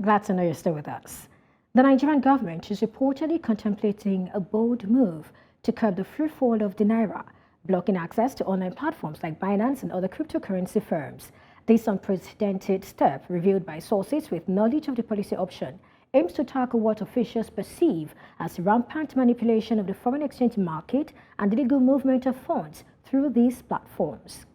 Glad to know you're still with us. The Nigerian government is reportedly contemplating a bold move to curb the free fall of the Naira, blocking access to online platforms like Binance and other cryptocurrency firms. This unprecedented step, revealed by sources with knowledge of the policy option, aims to tackle what officials perceive as rampant manipulation of the foreign exchange market and illegal movement of funds through these platforms.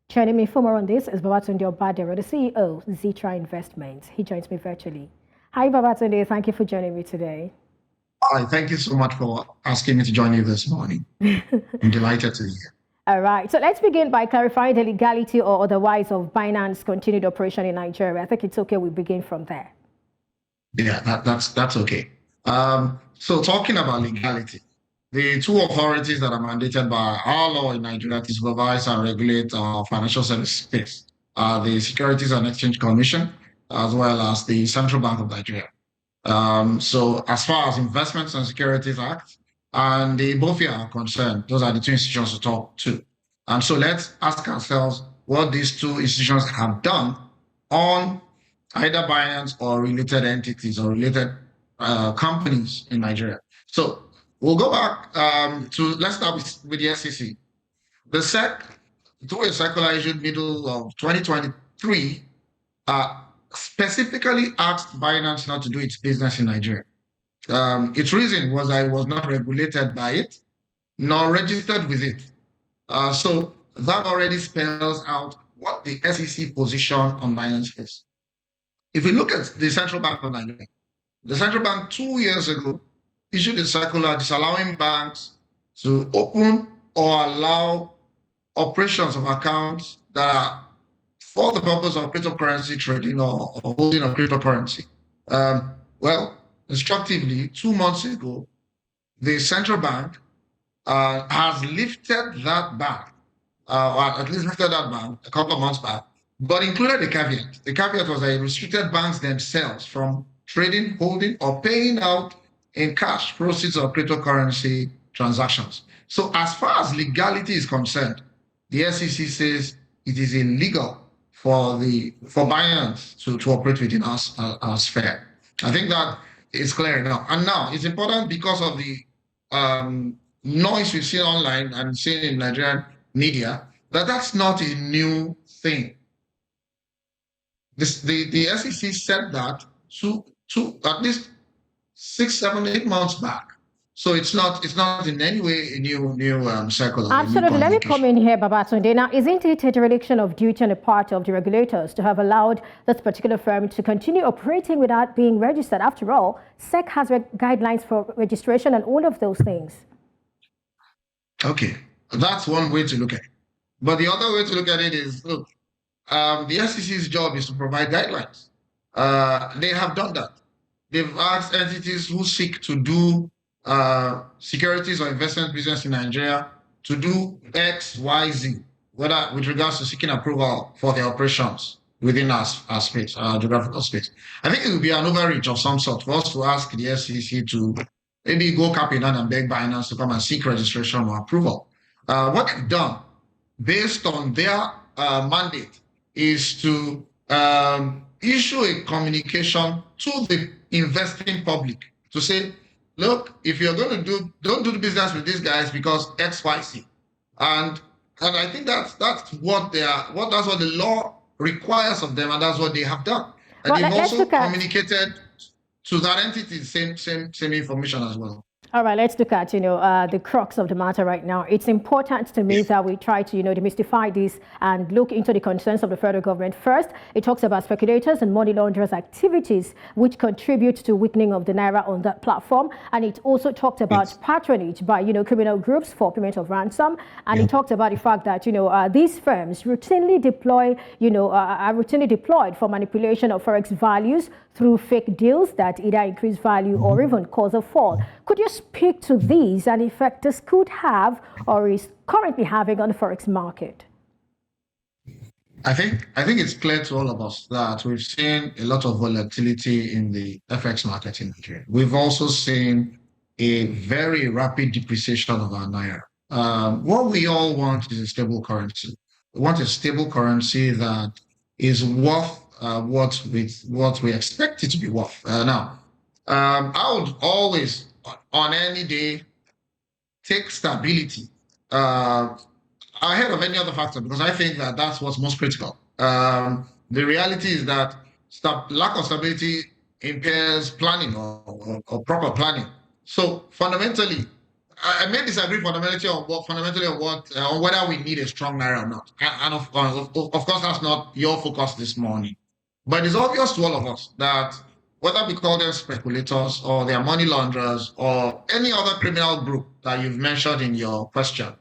Joining me for more on this is Babatunde Obadero, the CEO of Zitra Investments. He joins me virtually. Hi, Babatunde. Thank you for joining me today. Hi, thank you so much for asking me to join you this morning. I'm delighted to be here. All right. So let's begin by clarifying the legality or otherwise of Binance continued operation in Nigeria. I think it's okay we begin from there. Yeah, that's okay. So talking about legality, the two authorities that are mandated by our law in Nigeria to supervise and regulate our financial service space are the Securities and Exchange Commission, as well as the Central Bank of Nigeria. So as far as Investments and Securities Act and the BOFIA are concerned, those are the two institutions to talk to. And so let's ask ourselves what these two institutions have done on either Binance or related entities or related companies in Nigeria. So we'll go back let's start with the SEC. The SEC, through a circular issued middle of 2023, specifically asked Binance not to do its business in Nigeria. Its reason was that it was not regulated by it, nor registered with it. So that already spells out what the SEC position on Binance is. If we look at the Central Bank of Nigeria, the Central Bank 2 years ago issued a circular disallowing banks to open or allow operations of accounts that are for the purpose of cryptocurrency trading or holding of cryptocurrency. Well, instructively, 2 months ago, the Central Bank has lifted that ban, or at least lifted that ban a couple of months back, but included a caveat. The caveat was that it restricted banks themselves from trading, holding, or paying out in cash proceeds of cryptocurrency transactions. So as far as legality is concerned, the SEC says it is illegal for Binance to operate within our sphere. I think that is clear now. And now it's important because of the noise we've seen online and seen in Nigerian media that that's not a new thing. The SEC said that to at least 6, 7, 8 months back. So it's not in any way a new circular. Absolutely. Let me come in here, Babatunde. Now, isn't it a dereliction of duty on the part of the regulators to have allowed this particular firm to continue operating without being registered? After all, SEC has guidelines for registration and all of those things. Okay, that's one way to look at it. But the other way to look at it is, look, the SEC's job is to provide guidelines. They have done that. They've asked entities who seek to do securities or investment business in Nigeria to do X, Y, Z, whether with regards to seeking approval for their operations within our space, our geographical space. I think it would be an overreach of some sort for us to ask the SEC to maybe go cap in hand and beg Binance to come and seek registration or approval. What they've done, based on their mandate, is to issue a communication to the investing public to say, look, if you're going to don't do the business with these guys because X, Y, Z. And I think that's what that's what the law requires of them, and that's what they have done. And well, they've also communicated to that entity the same information as well. All right, let's look at, the crux of the matter right now. It's important to me that we try to, demystify this and look into the concerns of the federal government. First, it talks about speculators and money launderers' activities, which contribute to weakening of the Naira on that platform. And it also talked about patronage by, criminal groups for payment of ransom. And it talked about the fact that, these firms routinely deploy, are routinely deployed for manipulation of forex values through fake deals that either increase value or even cause a fall. Could you speak to these and the effect this could have or is currently having on the forex market? I think it's clear to all of us that we've seen a lot of volatility in the FX market in Nigeria. We've also seen a very rapid depreciation of our Naira. What we all want is a stable currency. We want a stable currency that is worth what we expect it to be worth. Now, I would always, on any day, take stability ahead of any other factor because I think that that's what's most critical. The reality is that lack of stability impairs planning or proper planning. So fundamentally, I may disagree fundamentally on whether we need a strong naira or not. And of course, that's not your focus this morning. But it's obvious to all of us that whether we call them speculators or they are money launderers or any other criminal group that you've mentioned in your question,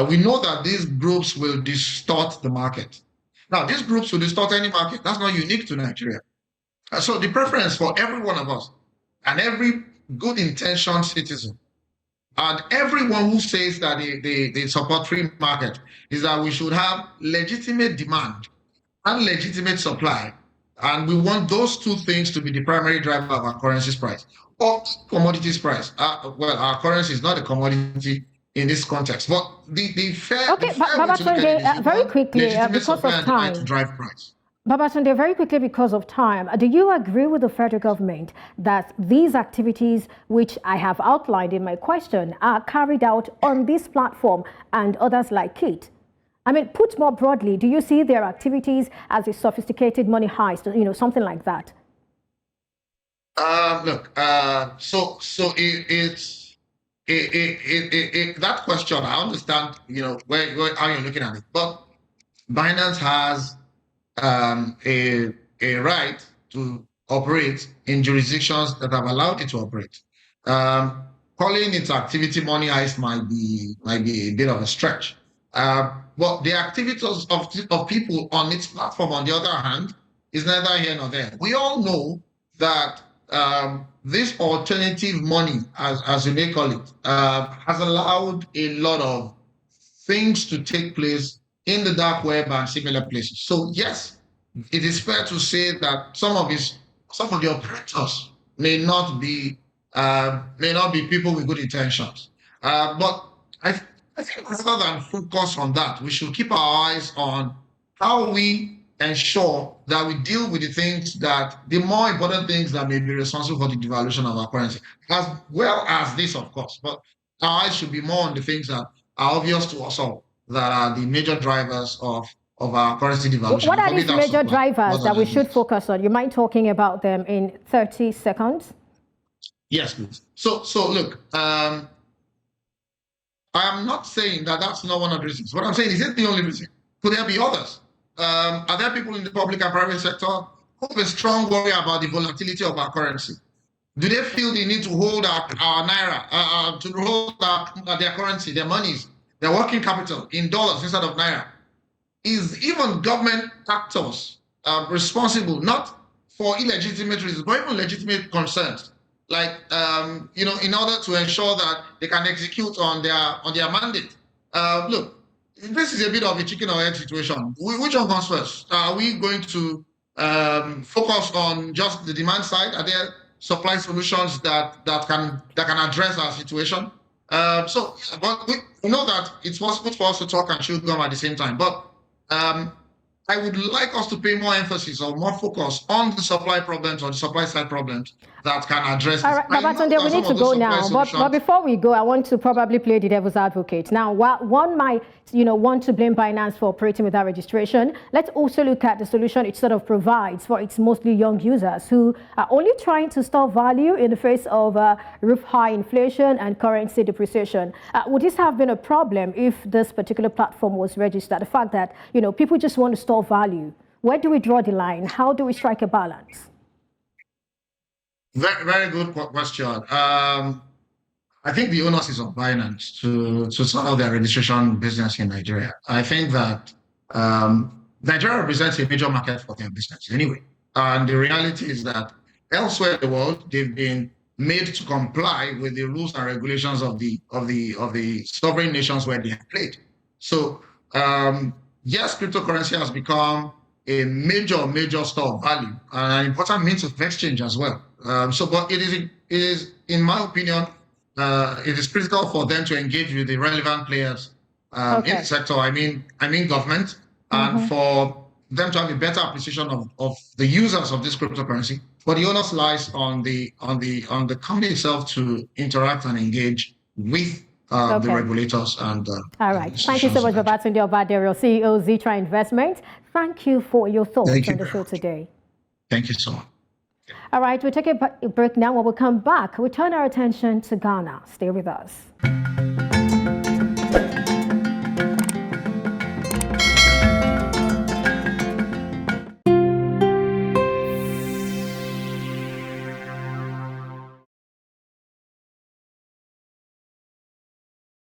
we know that these groups will distort the market. Now, these groups will distort any market. That's not unique to Nigeria. So the preference for every one of us and every good intentioned citizen and everyone who says that they support free market is that we should have legitimate demand and legitimate supply. And we want those two things to be the primary driver of our currency's price or commodities price. Well, our currency is not a commodity in this context, but the fair, Okay, the fair way to look at it is very quickly, legitimate because supply of and demand to time. drive price. Babatunde, very quickly because of time, do you agree with the federal government that these activities, which I have outlined in my question, are carried out on this platform and others like it? I mean, put more broadly, do you see their activities as a sophisticated money heist, something like that? Look, that question, I understand, how you're looking at it, but Binance has a right to operate in jurisdictions that have allowed it to operate. Calling it activity money heist might be a bit of a stretch. But the activities of people on its platform, on the other hand, is neither here nor there. We all know that this alternative money, as you may call it, has allowed a lot of things to take place in the dark web and similar places. So yes, it is fair to say that some of the operators may not be people with good intentions. But I think rather than focus on that, we should keep our eyes on how we ensure that we deal with the more important things that may be responsible for the devaluation of our currency, as well as this, of course. But our eyes should be more on the things that are obvious to us all, that are the major drivers of our currency devaluation. What are these major drivers that we should focus on? You mind talking about them in 30 seconds? Yes, please. So look, I am not saying that that's not one of the reasons. What I'm saying is it the only reason? Could there be others? Are there people in the public and private sector who have a strong worry about the volatility of our currency? Do they feel the need to hold our naira, to hold their currency, their monies, their working capital in dollars instead of naira? Is even government actors responsible not for illegitimate reasons, but even legitimate concerns, like in order to ensure that they can execute on their mandate? Look, this is a bit of a chicken or egg situation. Which one comes first? Are we going to focus on just the demand side? Are there supply solutions that can address our situation? But we know that it's possible for us to talk and chew gum at the same time. But I would like us to pay more emphasis or more focus on the supply problems or the supply side problems that can address. All right, Babatunde, we need to go now. But before we go, I want to probably play the devil's advocate. Now, while one might, want to blame Binance for operating without registration, let's also look at the solution it sort of provides for its mostly young users who are only trying to store value in the face of roof-high inflation and currency depreciation. Would this have been a problem if this particular platform was registered? The fact that, people just want to store value. Where do we draw the line? How do we strike a balance? Very, very good question. I think the onus is on Binance to sort out their registration business in Nigeria. I think that Nigeria represents a major market for their business anyway. And the reality is that elsewhere in the world, they've been made to comply with the rules and regulations of the sovereign nations where they have played. So yes, cryptocurrency has become a major store of value and an important means of exchange as well. But it is, in my opinion, it is critical for them to engage with the relevant players in the sector. I mean government, and for them to have a better appreciation of the users of this cryptocurrency, but the onus lies on the company itself to interact and engage with the regulators and all right. Thank you so much, Babatunde Obadero, CEO Zitra Investment. Thank you for your thoughts on the show today. Thank you so much. All right, we'll take a break now. When we come back, we turn our attention to Ghana. Stay with us.